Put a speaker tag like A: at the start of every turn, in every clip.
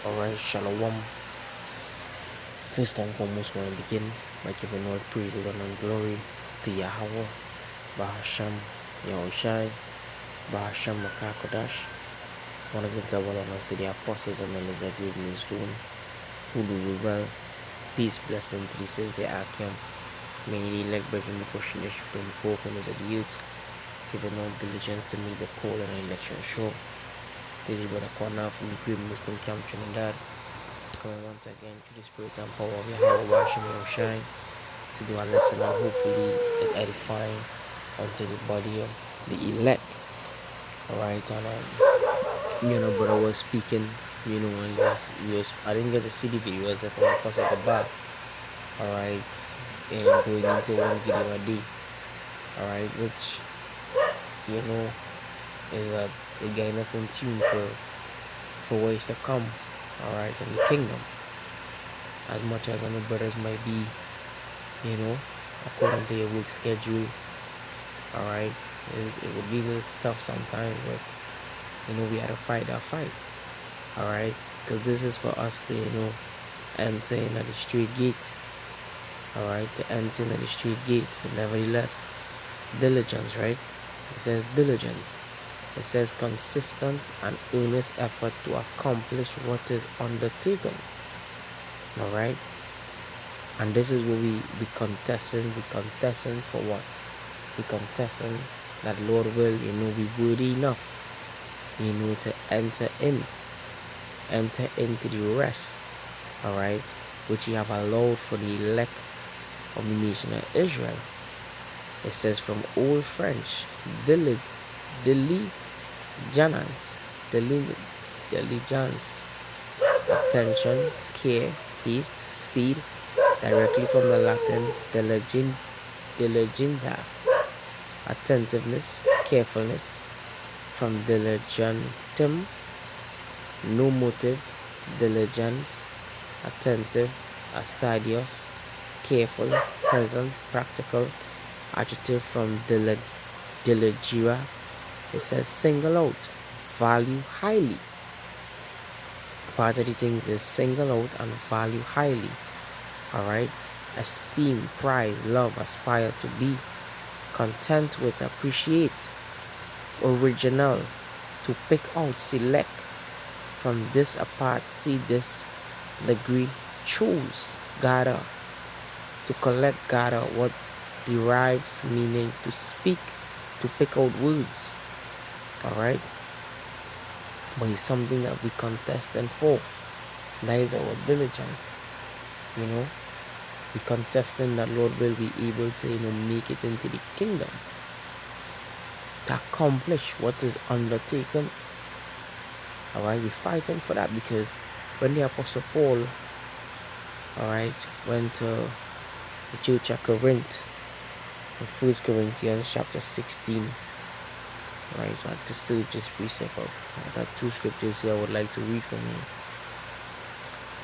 A: Alright, Shalom. First and foremost, I want to begin by giving all praises and all glory to Yahweh, Bahasham, Yahushai, Bahasham Makakodash. I want to give double honors to the apostles and elders that gave me stone, who do well. Peace, blessing to the saints at Akim. Many the elect brethren the pushing the street and the four corners of the youth, giving all diligence to make the call and election sure. This is Brother Kwana from the Great Muslim Camp Trinidad, coming once again to the spirit and power of Yahweh Bashim Yahushai to do a lesson and hopefully it's edifying unto the body of the elect. Alright, and brother was speaking, and he was I didn't get to see the video, it was from across of the bar. Alright, and going into one video a day. Alright, which is that the getting us in tune for ways to come. Alright, in the kingdom. As much as other brothers might be, according to your work schedule. Alright, it would be a little tough sometimes, but we had to fight that fight. Alright, because this is for us to enter in at the straight gate. Alright, to enter in at the straight gate, but nevertheless, diligence, right? It says diligence. It says consistent and earnest effort to accomplish what is undertaken. Alright, and this is what we contesting. We contesting for what? We contesting that Lord will, be worthy enough, to enter into the rest. Alright, which He have allowed for the elect of the nation of Israel. It says from Old French, diligence, attention, care, haste, speed, directly from the Latin diligenta, attentiveness, carefulness, from diligentum, no motive, diligence, attentive, assiduous, careful, present, practical, adjective from diligere. It says single out, value highly. Part of the things is single out and value highly. Alright, esteem, prize, love, aspire to be, content with, appreciate, original, to pick out, select, from this apart, see this degree, choose, gather, to collect, gather, what derives meaning, to speak, to pick out words. Alright, but it's something that we contesting for. That is our diligence. We contesting that Lord will be able to make it into the kingdom, to accomplish what is undertaken. Alright, we fighting for that, because when the Apostle Paul went to the church at Corinth in 1 Corinthians chapter 16, right, I had to search this precept up. I got two scriptures here I would like to read from you.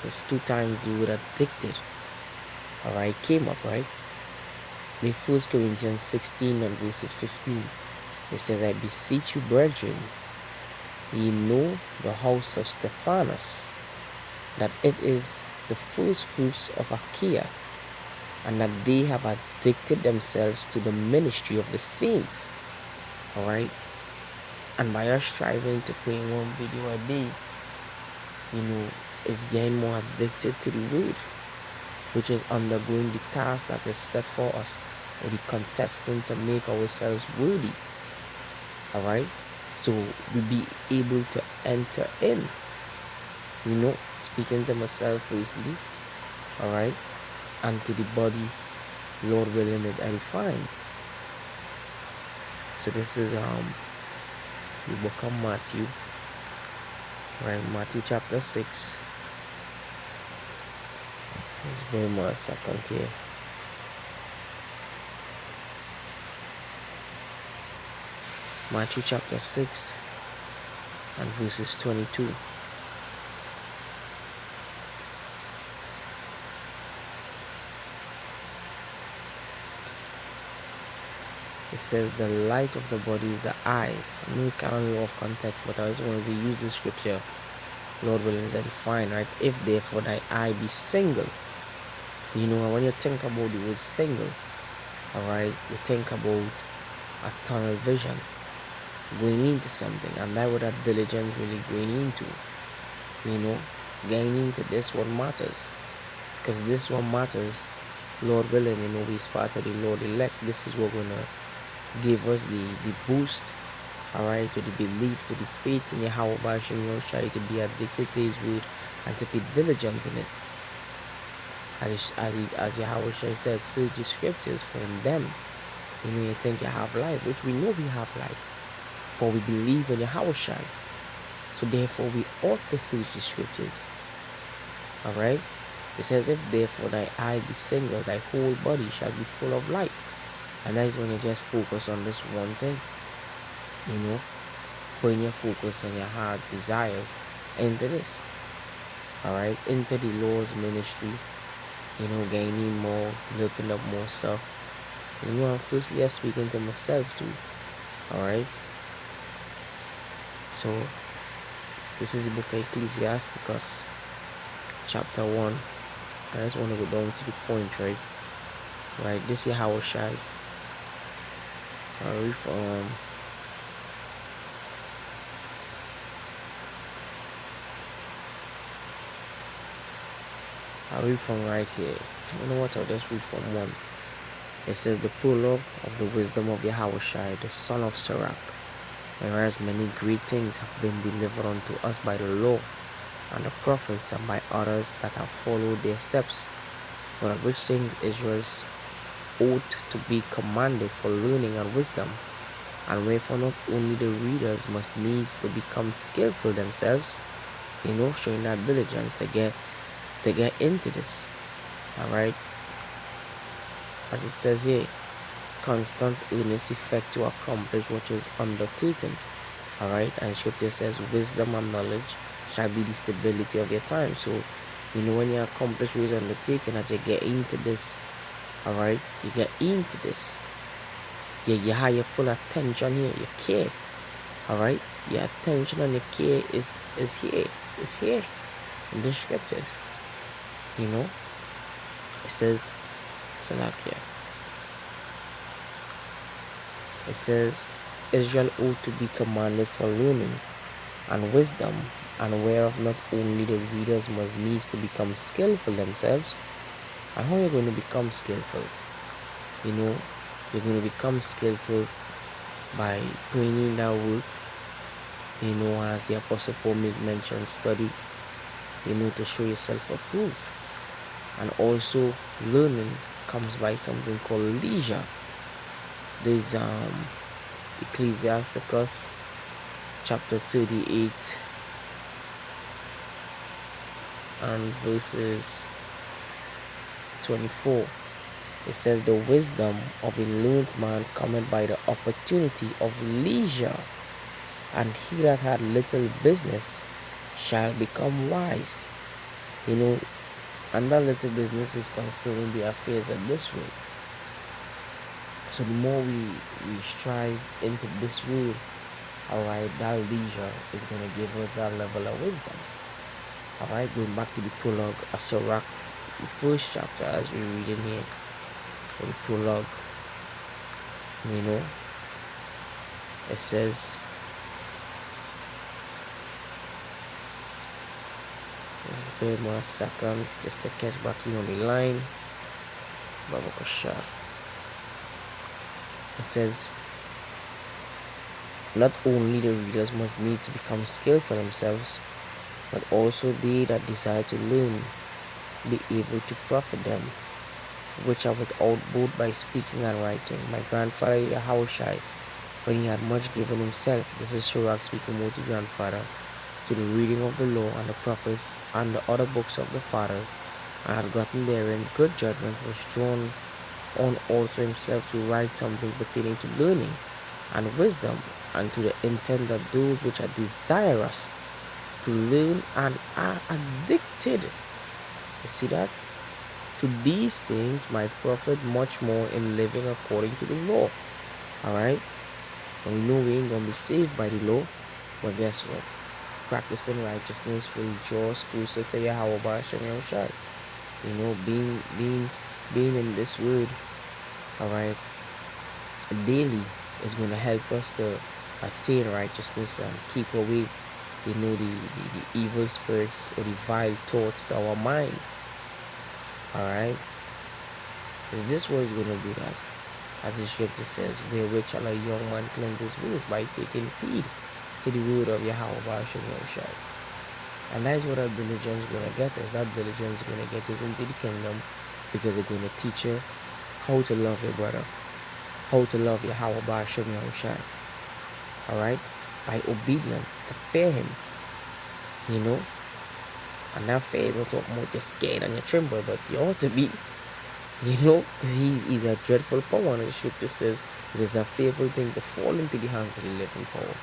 A: There's two times the word addicted came up, right? In 1 Corinthians 16 and verses 15, it says, I beseech you, brethren, ye know the house of Stephanus, that it is the first fruits of Achaia, and that they have addicted themselves to the ministry of the saints. Alright, and by us striving to pray one video a day, is getting more addicted to the word, which is undergoing the task that is set for us, or the contesting to make ourselves worthy. Alright, so we be able to enter in, speaking to myself firstly, alright, and to the body, Lord willing, it edifying. So this is the book of Matthew, right? Matthew chapter 6. Let's bring more a second here. Matthew chapter 6 and verses 22. It says the light of the body is the eye. I know it kind of off context, but I just wanted to use the scripture Lord willing, then fine, right? If therefore thy eye be single, when you think about the word single, all right, you think about a tunnel vision, going into something, and that what that diligence really going into, you know, getting into this what matters, because this one matters. Lord willing, we part of the Lord elect. This is what gonna give us the boost, all right, to the belief, to the faith in Yahweh Bashim Yoshai, to be addicted to His word and to be diligent in it. As Yahweh Shai said, search the scriptures, for in them, you think you have life, which we know we have life, for we believe in Yahweh Shai. So therefore, we ought to search the scriptures, all right. It says, if therefore thy eye be single, thy whole body shall be full of light. And that is when you just focus on this one thing, when you focus on your heart desires into this, all right, into the Lord's ministry, gaining more, looking up more stuff. And firstly, I'm speaking to myself too, all right. So this is the book of Ecclesiasticus, chapter 1. I just want to go down to the point, right? Right, this is how I shall. I'll read from right here. You know what? I'll just read from 1. It says, the prologue of the wisdom of Yahushai, the son of Sirach. Whereas many great things have been delivered unto us by the law and the prophets, and by others that have followed their steps, for that which things Israel ought to be commanded for learning and wisdom, and wherefore not only the readers must needs to become skillful themselves, showing that diligence to get into this, all right. As it says here, constant earnest effect to accomplish what is undertaken, all right. And scripture says, wisdom and knowledge shall be the stability of your time. So when you accomplish what is undertaken, that you get into this, all right, you get into this, you have your full attention here, your care, all right. Your attention and your care is here in the scriptures. It says, Salakia. It says, Israel ought to be commanded for learning and wisdom, and whereof not only the readers must needs to become skillful themselves. And how are you going to become skillful? You're going to become skillful by putting in that work, as the Apostle Paul made mention, study, to show yourself approved. And also learning comes by something called leisure. There's Ecclesiasticus chapter 38 and verses 24. It says, the wisdom of a learned man cometh by the opportunity of leisure, and he that had little business shall become wise. And that little business is concerning the affairs of this world. So the more we strive into this world, all right, that leisure is going to give us that level of wisdom. All right, going back to the prologue of Sirach, the first chapter, as we read in here, the prologue, it says, let's bear more a second just to catch back in on the line. Babakosha. It says, not only the readers must needs to become skillful themselves, but also they that desire to learn be able to profit them, which are without both by speaking and writing. My grandfather Yahushai, when he had much given himself, this is Sirach speaking more to grandfather, to the reading of the law and the prophets and the other books of the fathers, and had gotten therein good judgment, was drawn on also himself to write something pertaining to learning and wisdom, and to the intent that those which are desirous to learn and are addicted, you see that, to these things might profit much more in living according to the law. All right, and we know we ain't gonna be saved by the law, but guess what? practicing righteousness will draw us closer to Yahweh Bashem Yahushai. You know, being in this word, all right, daily is going to help us to attain righteousness and keep away, you know, the evil spirits or the vile thoughts to our minds. All right, is this what is going to do that? As the scripture says, wherewith shall a young man cleanse his ways? By taking heed to the word of Yahweh Bashem Yahushai. And that is what our diligence is going to get us. That diligence is going to get us into the kingdom, because it's going to teach you how to love your brother, how to love Yahweh Bashem Yahushai. Alright? By obedience, to fear him. You know? And that fear, we're talking about you're scared and you tremble, but you ought to be. You know? Because he's a dreadful power. And the scripture says it is a fearful thing to fall into the hands of the living power.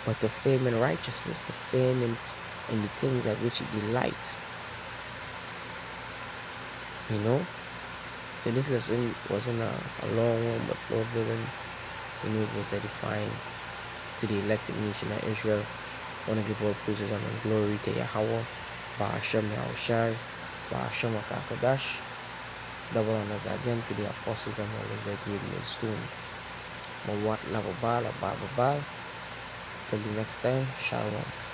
A: But to fear him in righteousness, to fear him in the things at which he delights. You know? So this lesson wasn't a long one, but Lord willing, you know, it was edifying to the elected nation of Israel. I want to give all praises and glory to Yahweh, Ba'ashem Yahushai, Ba'ashem Akakadash. Double honors again to the apostles and elders that great millstone. Mawat Lababal, Abababal. Till the next time, Shalom.